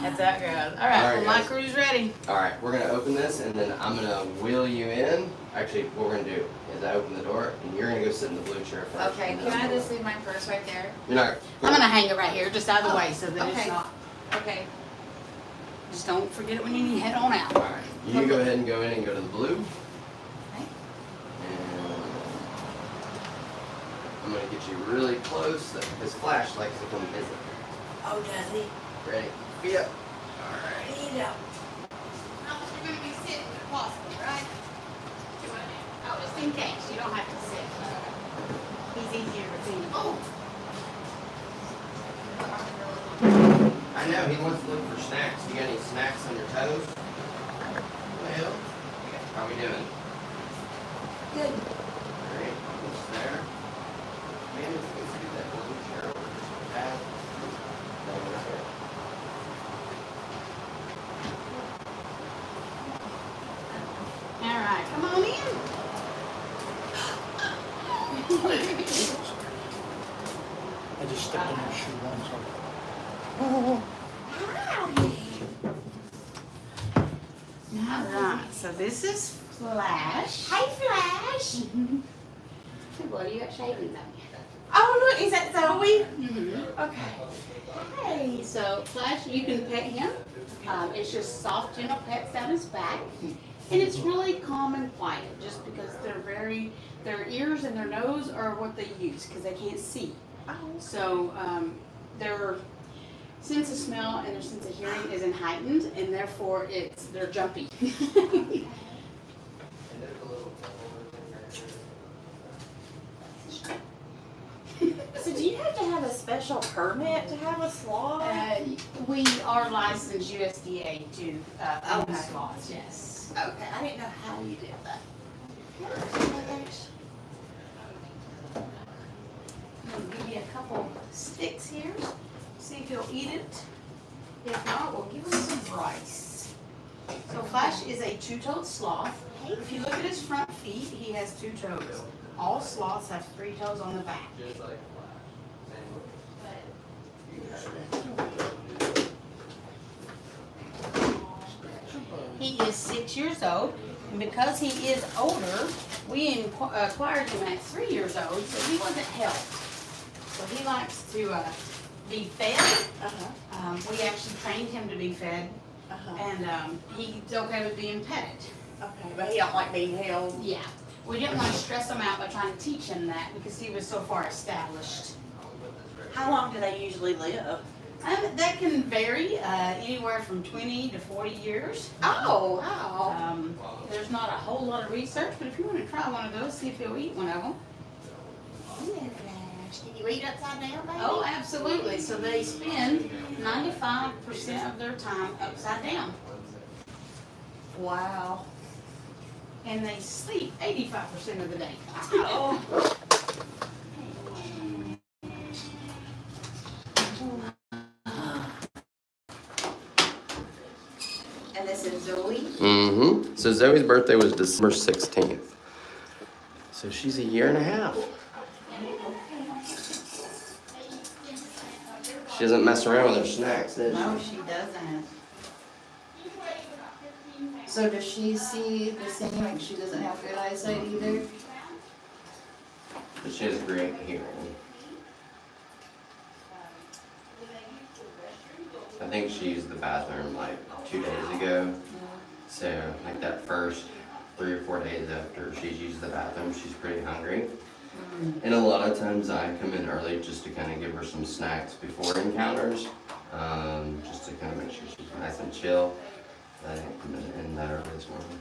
That's that good. Alright, Alright, well my guys. crew's ready. Alright, we're gonna open this, and then I'm gonna wheel you in. Actually, what we're gonna do is I open the door, and you're gonna go sit in the blue chair first. Okay, can I just leave my purse right there? You're not. I'm gonna hang it right here, just out of the way, so that it's Okay. not, Okay. just don't forget it when you head on out. Alright, you go ahead and go in and go to the blue. Okay. And I'm gonna get you really close, because Flash likes to come visit. Oh, does he? Ready? Feet up. Alright. Feet up. You're gonna be sitting if possible, right? Oh, just in case, you don't have to sit. He's easier to feed. Oh! I know, he wants to look for snacks. You got any snacks on your toes? Well, how we doing? Good. Alright, almost there. Maybe we can do that blue chair over just a tad. No, not yet. Alright, come on in. I just stepped on your shoe, I'm sorry. Alright, so this is Flash. Hi, Flash. Well, you got shavings on you. Oh, look, is that Zoe? Mm-hmm. Okay. Hey, so Flash, you can pet him. It's just soft, gentle pets down his back. And it's really calm and quiet, just because their ears and their nose are what they use, because they can't see. So their sense of smell and their sense of hearing isn't heightened, and therefore they're jumpy. So do you have to have a special permit to have a sloth? We are licensed USDA to own Okay. sloths, yes. Okay, I didn't know how you did that. I'm gonna give you a couple sticks here, see if he'll eat it. If not, we'll give him some rice. So Flash is a two-toed sloth. If you look at his front feet, he has two toes. All sloths have three toes on the back. Just like He is 6 years old, and because he is older, we acquired him at 3 years old, so he wasn't helped. So he likes to be fed. We actually trained him to be fed, and he's okay with being petted. Okay, but he don't like being held. Yeah, we didn't want to stress him out by trying to teach him that because he was so far established. How long do they usually live? That can vary, anywhere from 20 to 40 years. Oh, wow. There's not a whole lot of research, but if you want to try one of those, see if he'll eat one of them. Hello, Flash. Can you eat upside down, baby? Oh, absolutely. So they spend 95% of their time upside down, Wow. and they sleep 85% of the day. Oh. And this is Zoe. Mm-hmm. So Zoe's birthday was December 16th. So she's a year and a half. She doesn't mess around with her snacks, does she? No, she doesn't. So does she see the same, like she doesn't have good eyesight either? But she has great hearing. I think she used the bathroom like 2 days ago. So like that first 3 or 4 days after she's used the bathroom, she's pretty hungry. And a lot of times I come in early just to kind of give her some snacks before encounters, just to kind of make sure she's nice and chill. I didn't come in that early this morning.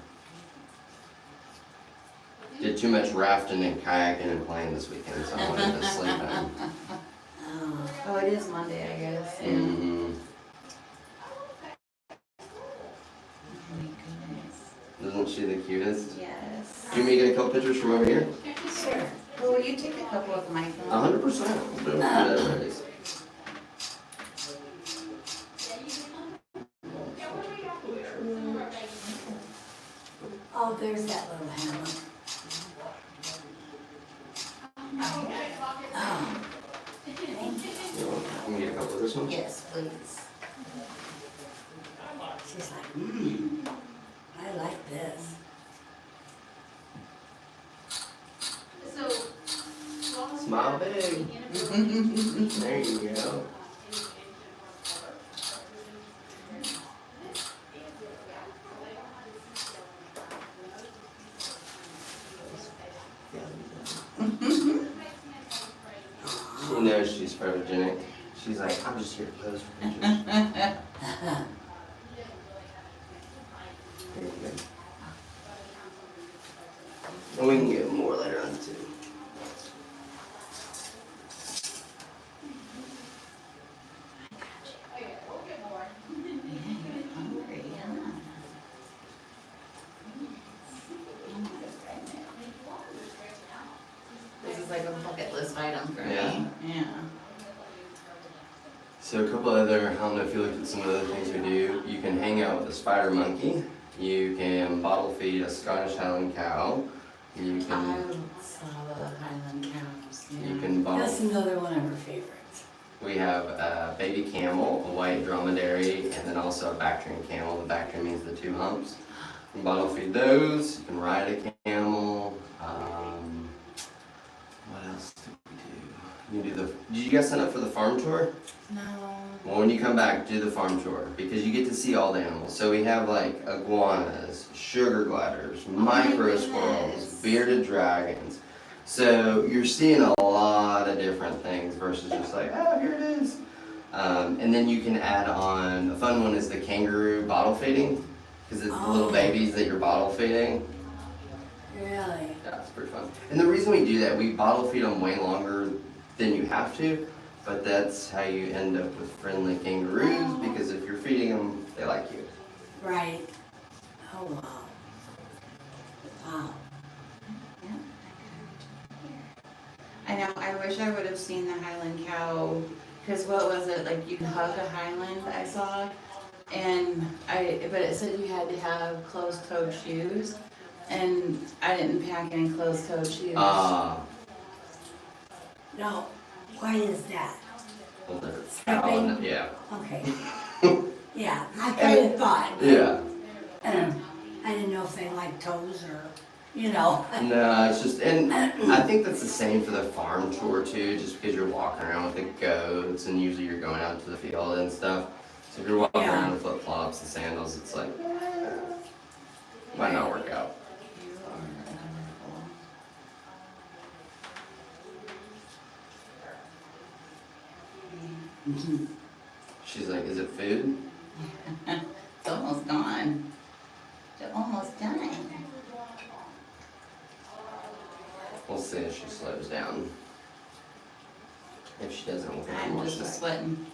Did too much rafting and kayaking and playing this weekend, so I wanted to sleep in. Oh, it is Monday, I guess. Mm-hmm. Isn't she the cutest? Yes. Do you want me to get a couple pictures from over here? Sure. will you take a couple of my phones? 100%. We'll do whatever it is. Oh, there's that little hammer. Oh, Can we get a couple of this one? Yes, please. she's like, I like this. Smile big. There you go. She knows she's photogenic. She's like, I'm just here to pose for pictures. There you go. And we can get more later on too. Hungry, huh? This is like a bucket list item for Yeah. me. Yeah. So a couple other, I don't know if you looked at some of the other things we do. You can hang out with a spider monkey. You can bottle feed a Scottish Highland cow. You I can, saw the Highland cows. Yeah. you can bottle. That's another one of her favorites. We have a baby camel, a white dromedary, and then also a Bactrian camel. The Bactrian means the two humps. You can bottle feed those. You can ride a camel. What else did we do? You do the. Did you guys sign up for the farm tour? No. Well, when you come back, do the farm tour because you get to see all the animals. So we have like iguanas, sugar gliders, micro squirrels, goodness. bearded dragons. So you're seeing a lot of different things versus just like, oh, here it is. And then you can add on, a fun one is the kangaroo bottle feeding because it's the little Oh. babies that you're bottle feeding. Really? Yeah, it's pretty fun. And the reason we do that, we bottle feed them way longer than you have to, but that's how you end up with friendly kangaroos because if you're feeding them, they like you. Right. Oh, wow. Wow. I know, I wish I would have seen the Highland cow, because what was it, like you can hug a Highland, I saw? But it said you had to have closed-toed shoes, and I didn't pack any closed-toed shoes. No, why is that? Well, they're Stepping? cow- yeah. Okay. Yeah, I kind of thought. Yeah. I didn't know if they like toes or, you know. No, it's just, and I think that's the same for the farm tour too, just because you're walking around with the goats and usually you're going out to the field and stuff. So if you're walking Yeah. around with flip flops and sandals, it's like, might not work out. You are adorable. She's like, is it food? It's almost gone. It's almost done. We'll see if she slows down. If she doesn't, we'll get I'm more just snack. sweating.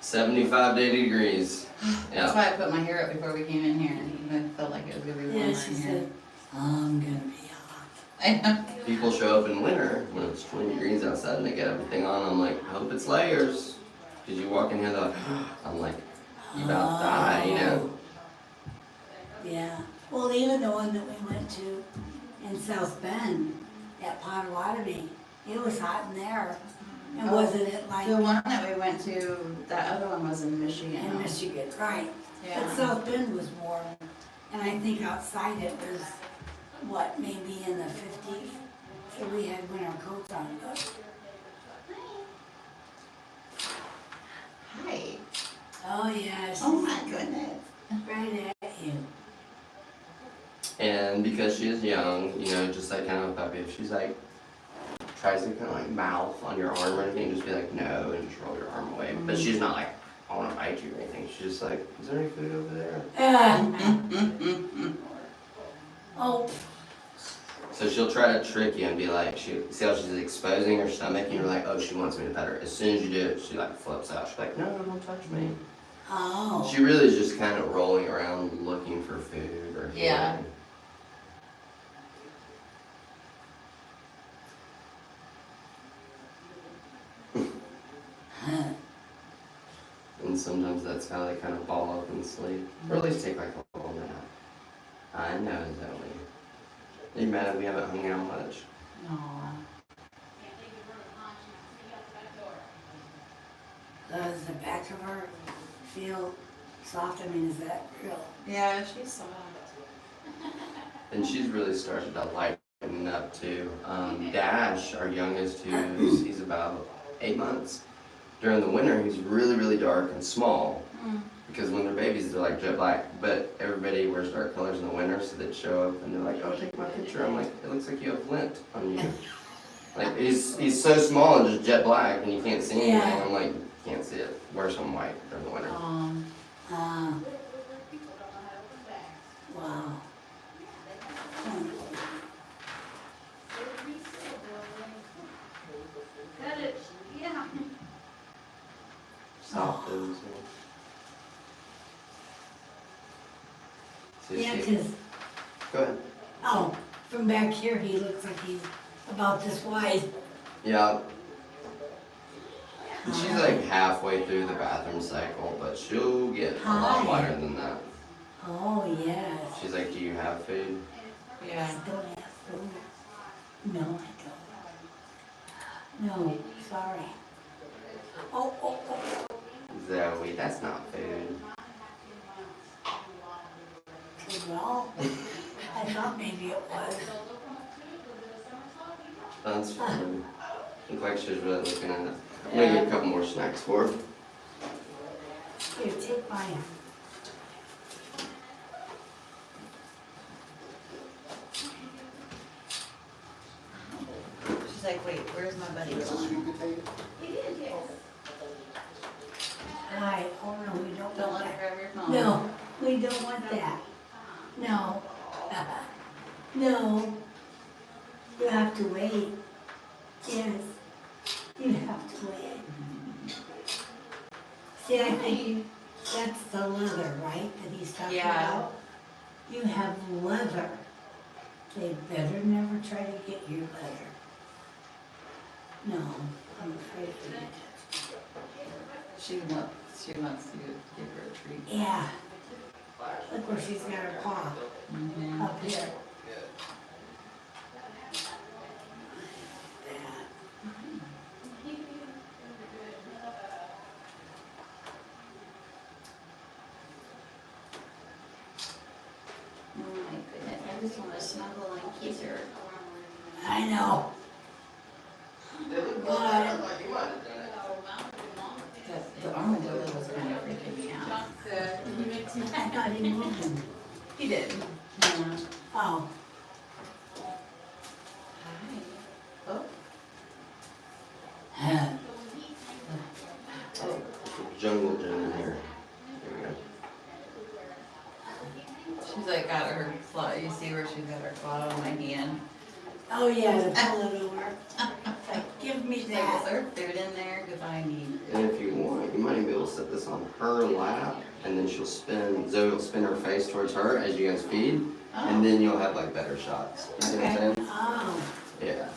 75 to 80 degrees. That's Yeah. why I put my hair up before we came in here. I felt like it was gonna be warm Yeah, in she here. said, I'm gonna be hot. I know. People show up in winter when it's 20 degrees outside and they get everything on. I'm like, I hope it's layers. Cause you walk in here, they're like, I'm like, you about to die, you know? Yeah, well, even the one that we went to in South Bend, at Potawatomi, it was hot in there. And Oh, wasn't it like The one that we went to, that other one was in Michigan. in Michigan, right? But Yeah. South Bend was warm, and I think outside it was, what, maybe in the 50s? So we had winter coats on. Hi. Oh, yeah, she's Oh my goodness. right at you. And because she is young, you know, just like kind of a puppy, if she's like, tries to kind of like mouth on your arm or anything, just be like, no, and just roll your arm away. But she's not like, I want to bite you or anything. She's just like, is there any food over there? Oh, So she'll try to trick you and be like, see how she's exposing her stomach, and you're like, oh, she wants me to pet her. As soon as you do it, she like flips out. She's like, no, don't touch me. oh. She really is just kind of rolling around looking for food or Yeah. healing. sometimes that's how they kind of ball up and sleep. Or at least take like a little nap. I know, Zoe. Are you mad we haven't hung out much? No. Does the back of her feel soft? I mean, is that real? Yeah, she's soft. And she's really started to lighten up too. Dash, our youngest, he's about 8 months. During the winter, he's really, really dark and small. Because when they're babies, they're like jet black. But everybody wears dark colors in the winter, so they'd show up and they're like, "Oh, take my picture." I'm like, "It looks like you have lint on you." Like he's so small and just jet black, and you can't see anything. Yeah. I'm like, "Can't see it. Wear some white during the winter." Wow. Soft those. Yeah, because, Go ahead. oh, from back here, he looks like he's about this wide. Yeah. And she's like halfway through the bathroom cycle, but she'll get a lot Hi. wider than that. Oh, yes. She's like, "Do you have food?" I Yeah. don't have food. No, I don't. No, sorry. Oh. Zoe, that's not food. Well, I thought maybe it was. That's fine. Look like she's really looking at it. I'm gonna get a couple more snacks for her. Here, take mine. She's like, wait, where's my buddy going? Hi. Oh, no, we don't Don't want let her that. grab your phone. No, we don't want that. No. No. You have to wait. Yes. You have to wait. See, I think that's the leather, right, that he's talking Yeah. about? You have leather. They better never try to get your leather. No, I'm afraid of it. She wants to give her a treat. Yeah. Look where she's got her paw, Mm-hmm. up here. Oh my goodness, I just want to snuggle and kiss her. I know. But The armadillo was kind of freaking me out. I thought he moved him. He did. Yeah. Oh, Hi. Oh. Jungle gym in here. There we go. She's like got her claw. You see where she's got her claw on my hand. oh yeah, to pull it over. Like, give me She's like, is that. there food in there? Because I need. And if you want, you might even be able to set this on her lap, and then Zoe will spin her face towards her as you guys feed, and then you'll have like better shots. You see what I'm saying? Oh, Yeah.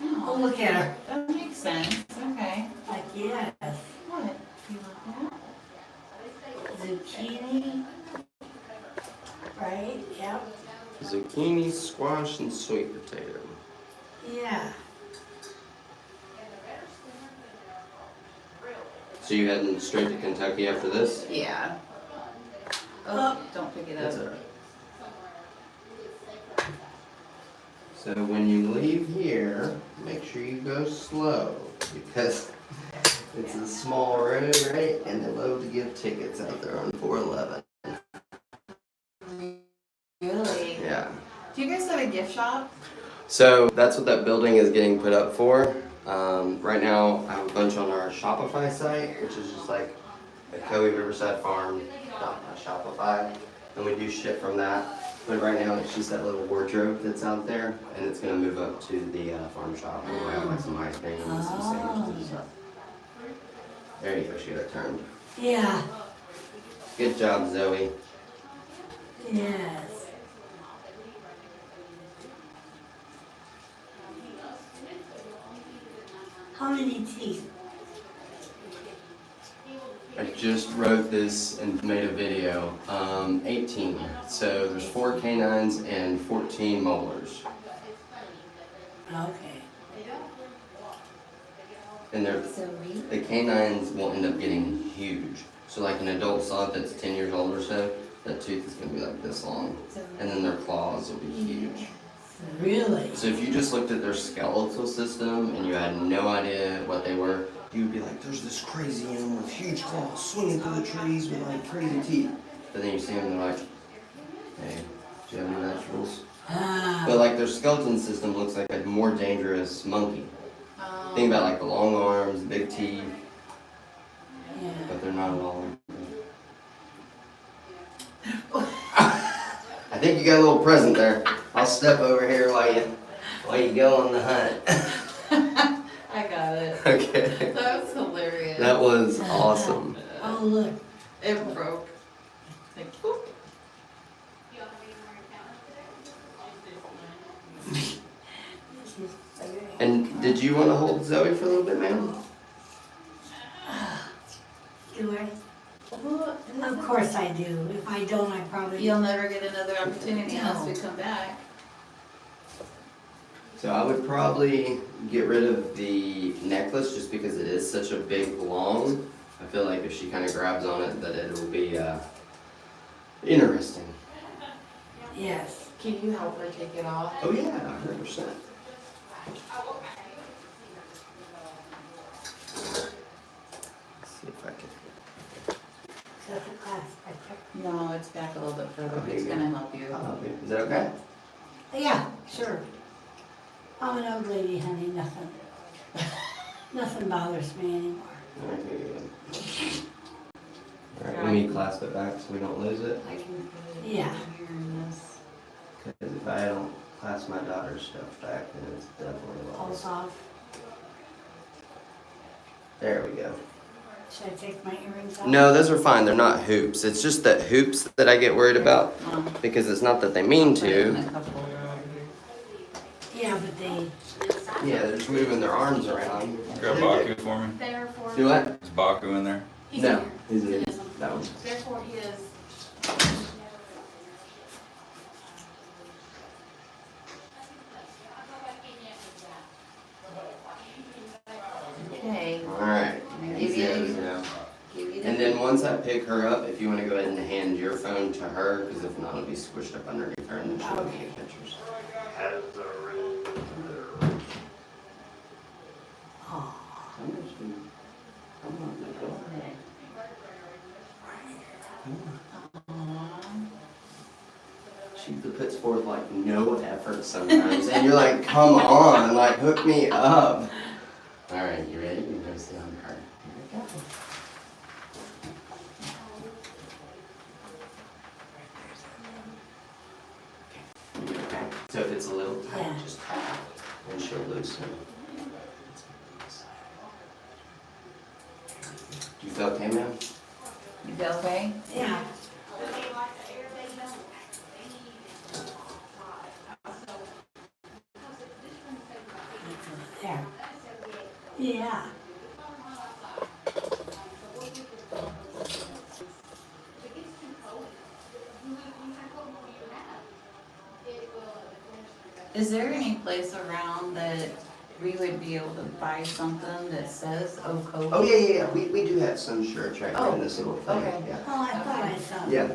oh, look at her. That makes sense. Okay. Like, yes. What? You want that? Zucchini. Right, yep. Zucchini, squash, and sweet potato. Yeah. So you heading straight to Kentucky after this? Yeah. Oh, don't pick it That's up. alright. So when you leave here, make sure you go slow because it's a small road, right? And they love to give tickets out there on 411. Really? Yeah. Do you guys have a gift shop? So that's what that building is getting put up for. Right now, I have a bunch on our Shopify site, which is just like Ocoee Riverside Farm, Shopify, and we do ship from that. But right now, it's just that little wardrobe that's out there, and it's gonna move up to the farm shop, and we'll have like some ice cream and some sandwiches and stuff. There you go, she got it turned. Yeah. Good job, Zoe. Yes. How many teeth? I just wrote this and made a video. 18. So there's 4 canines and 14 molars. Okay. And So we, the canines will end up getting huge. So like an adult sloth that's 10 years old or so, that tooth is going to be like this long. And then their claws will be huge. Really? So if you just looked at their skeletal system and you had no idea what they were, you would be like, there's this crazy animal with huge claws swinging through the trees with like crazy teeth. But then you see them and they're like, hey, do you have any vegetables? But like their skeleton system looks like a more dangerous monkey. Think about like the long arms, the big teeth, Yeah. but they're not at all. I think you got a little present there. I'll step over here while you go on the hunt. I got it. Okay. That was hilarious. That was awesome. Oh, look. It broke. Like, whoop. And did you want to hold Zoe for a little bit, ma'am? Do I? Of course I do. If I don't, I probably. You'll never get another opportunity unless we come back. So I would probably get rid of the necklace just because it is such a big long. I feel like if she kind of grabs on it, that it will be interesting. Yes. Can you help her take it off? Oh yeah, 100%. Let's see if I can. Set the clasp right there. No, it's back a little bit further. Okay, It's good. gonna help you. I'll help you. Is that okay? Yeah, sure. I'm an old lady, honey. Nothing. Nothing bothers me anymore. Okay, good. Alright, let me clasp it back so we don't lose it. I can put it Yeah. here in this. Because if I don't clasp my daughter's stuff back, then it's definitely Falls lost. off. There we go. Should I take my earrings off? No, those are fine. They're not hoops. It's just that hoops that I get worried about because it's not that they mean Put it in to. a cup holder over here. Yeah, but they. Yeah, they're just moving their arms around. Grab Baku for me. Therefore, Do what? Is Baku in there? he's No, here. he's in This one. that one. Therefore, he is. Okay. Alright. Give Easy you- as now. Give you And the. then once I pick her up, if you want to go ahead and hand your phone to her, because if not, it'll be squished up underneath her and then she'll Okay. take pictures. Oh. She puts forth like no effort sometimes, and you're like, come on, like hook me up. All right, you ready? You're gonna sit on her. Here we go. Okay. So if it's a little tight, Yeah. just tap, and she'll loosen. You feel okay, ma'am? You feel okay? Yeah. There. Yeah. Is there any place around that we would be able to buy something that says Ocoee? Oh yeah. We do have some shirts right here in this little thing. okay. Yeah. Oh, I thought I saw Yeah.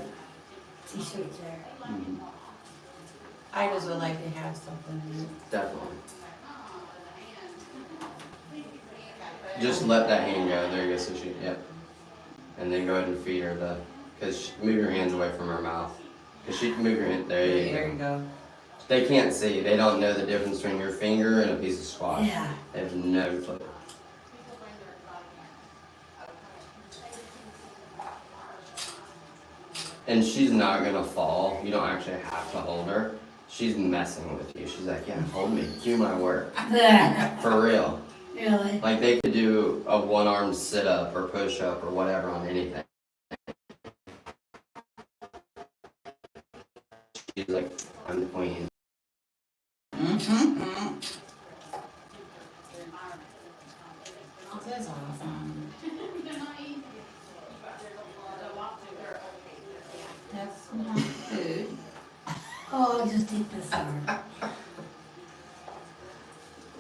t-shirts there. Mhm. I just would like to have something. Definitely. Just let that hand go. There you go. So she, yep. And then go ahead and feed her move your hands away from her mouth. Cause she can move your hand. There you There go. you go. They can't see. They don't know the difference between your finger and a piece of squash. Yeah. They have no clue. And she's not gonna fall. You don't actually have to hold her. She's messing with you. She's like, yeah, hold me. Do my work. For real. Really? Like they could do a one-arm sit-up or push-up or whatever on anything. She's like, I'm the queen. Mm-hmm. This is awesome. want food. Oh, I'll just eat this one.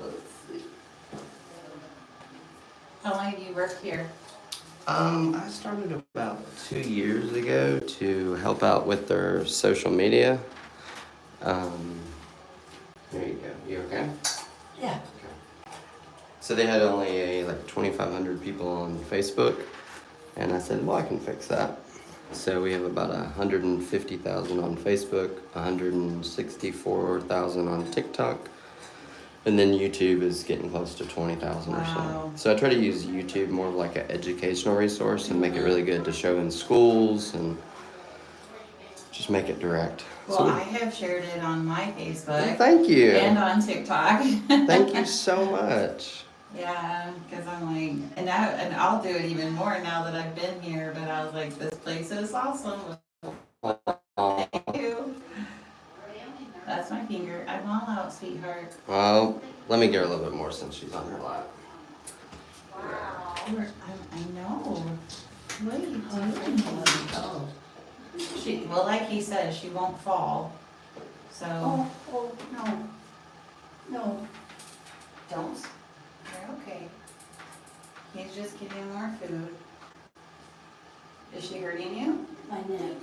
Let's see. How long have you worked here? I started about 2 years ago to help out with their social media. There you go. You okay? Yeah. So they had only like 2,500 people on Facebook, and I said, well, I can fix that. So we have about 150,000 on Facebook, 164,000 on TikTok, and then YouTube is getting close to 20,000 or Wow. so. So I try to use YouTube more of like an educational resource and make it really good to show in schools and just make it direct. Well, I have shared it on my Facebook Thank you. and on TikTok. Thank you so much. Yeah, because I'm like, and I'll do it even more now that I've been here. But I was like, this place is awesome. Thank you. That's my finger. I'm all out, sweetheart. Well, let me get her a little bit more since she's on her lap. I know. What are you doing? Oh, Well, like he said, she won't fall. So no. No. don't. You're okay. He's just giving more food. Is she hurting you? My neck.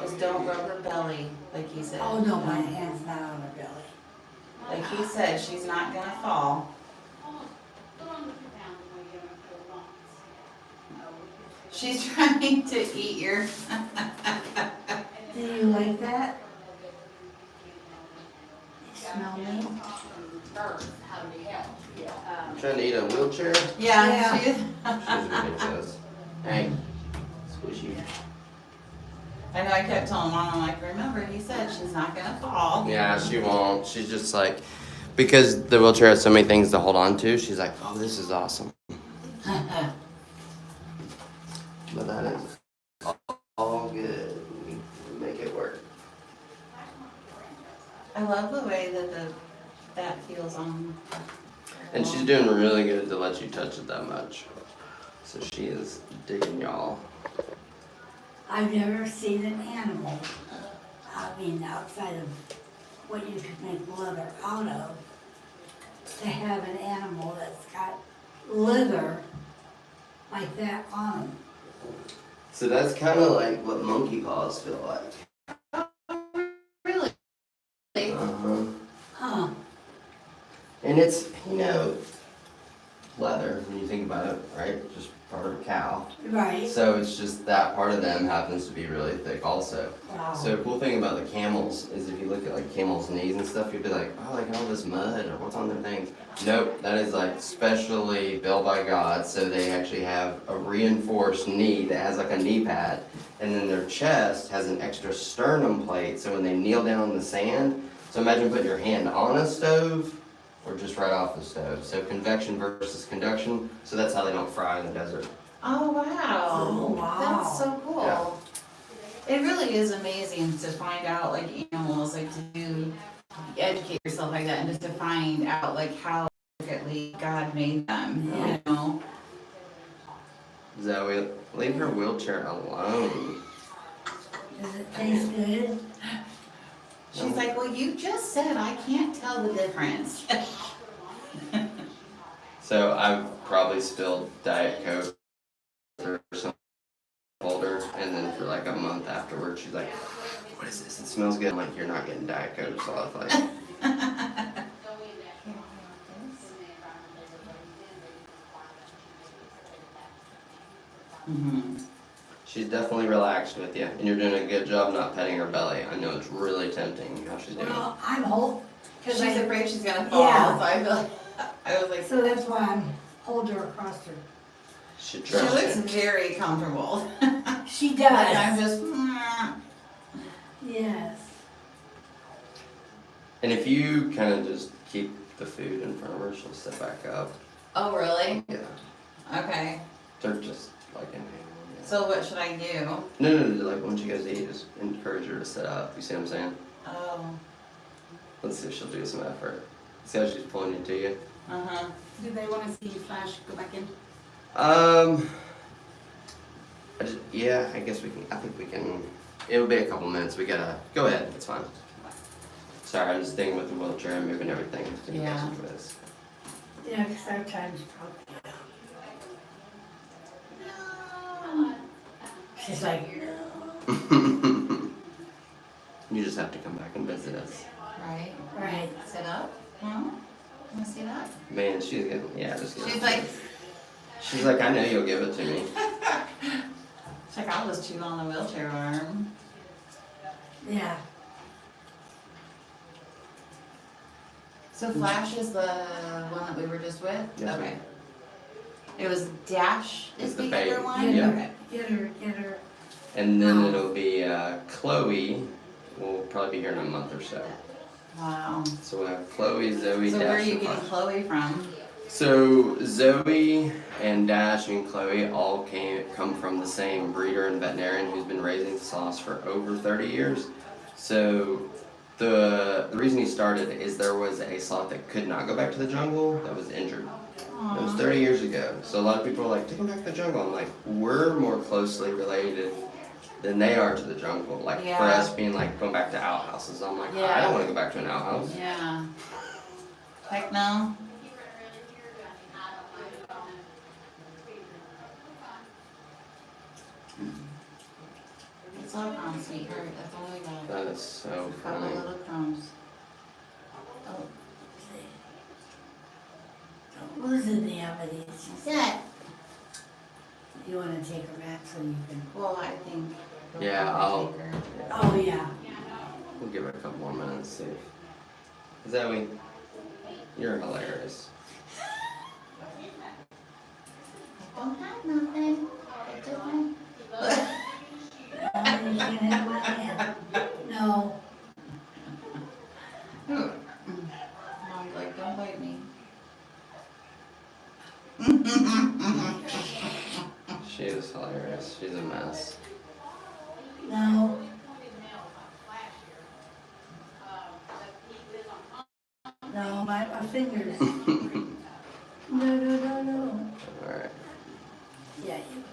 Just don't rub her belly, like he said. Oh, no, my hand's not on her belly. Like he said, she's not gonna fall. She's trying to eat your. Do you like that? You smell me? Trying to eat a wheelchair? Yeah. Yeah. She, She's ridiculous. Hey, squishy. I know. I kept telling Mom, I'm like, remember, he said she's not gonna fall. Yeah, she won't. She's just like, because the wheelchair has so many things to hold on to, she's like, oh, this is awesome. But that is all good. We make it work. I love the way that feels on. And she's doing really good to let you touch it that much. So she is digging y'all. I've never seen an animal, I mean, outside of what you could make leather out of, to have an animal that's got leather like that on them. So that's kind of like what monkey paws feel like. Really? Uh-huh. Huh, And it's, leather when you think about it, right? Just part of a cow. right? So it's just that part of them happens to be really thick also. Wow. So the cool thing about the camels is if you look at like camels' knees and stuff, you'd be like, oh, like all this mud or what's on their things. Nope, that is like specially built by God. So they actually have a reinforced knee that has like a knee pad. And then their chest has an extra sternum plate. So when they kneel down in the sand, so imagine putting your hand on a stove or just right off the stove. So convection versus conduction. So that's how they don't fry in the desert. Oh wow. Oh, wow. That's so cool. Yeah. It really is amazing to find out like animals, like to educate yourself like that, and just to find out like how intricately God made them. Yeah. You know. Zoe, leave her wheelchair alone. Does it taste good? She's like, well, you just said I can't tell the difference. So I've probably spilled Diet Coke or some folder, and then for like a month afterwards, she's like, "What is this? It smells good." I'm like, "You're not getting Diet Coke, Sloth." Like, Mm-hmm. she's definitely relaxed with you, and you're doing a good job not petting her belly. I know it's really tempting how she's doing. Well, I'm holding, She's because afraid she's gonna fall. Yeah. So I feel like, I was like, so that's why I'm holding her across her. She she trusts looks you. very comfortable. She And I'm does. just. Yes. And if you kind of just keep the food in front of her, she'll sit back up. Oh really? Yeah, Okay. they're just like in. Yeah. So what should I do? No, like once you guys eat, just encourage her to sit up. You see what I'm saying? Oh. Let's see if she'll do some effort. See how she's pulling you to you? Uh huh. Do they wanna see you flash, go back in? Yeah, I guess we can. I think we can. It'll be a couple minutes. We gotta go ahead. It's fine. Sorry, I'm just thinking with the wheelchair and moving everything. Yeah. Yeah, because our time's probably up. She's like, no. You just have to come back and visit us. Right? Right. Sit up. Hmm? Wanna see that? Man, she's getting. Yeah, just. She's like, She's like, I know you'll give it to me. she's like, I'll just chew on the wheelchair arm. Yeah. So Flash is the one that we were just with? Yes, Okay. ma'am. It was Dash It's is the the baby. younger one? Yeah. Okay. Get her. And then Oh. it'll be Chloe. Will probably be here in a month or so. Wow. So we'll have Chloe, Zoe, So Dash, where are you and getting Flash. Chloe from? So Zoe and Dash and Chloe all come from the same breeder and veterinarian who's been raising sloths for over 30 years. So the reason he started is there was a sloth that could not go back to the jungle that was injured. It was 30 years ago. So a lot of people are like, take him back to the jungle. I'm like, we're more closely related than they are to the jungle. Like Yeah. for us being like going back to outhouses. I'm like, I Yeah. don't want to go back to an outhouse. Yeah. Heck no. It's all crumbs, sweetheart. That's all I got. That is so A couple funny. little crumbs. Oh, Don't lose any of it. what's that? You want to take her back so you can. Well, I think. we'll Yeah, probably I'll- take her. Oh, yeah. We'll give her a couple more minutes, see. Zoe, you're hilarious. I don't have nothing. It's okay. Oh, you can have my hand. No. Mom's like, don't bite me. She is hilarious. She's a mess. No. No, my fingers. No. Alright. Yeah, you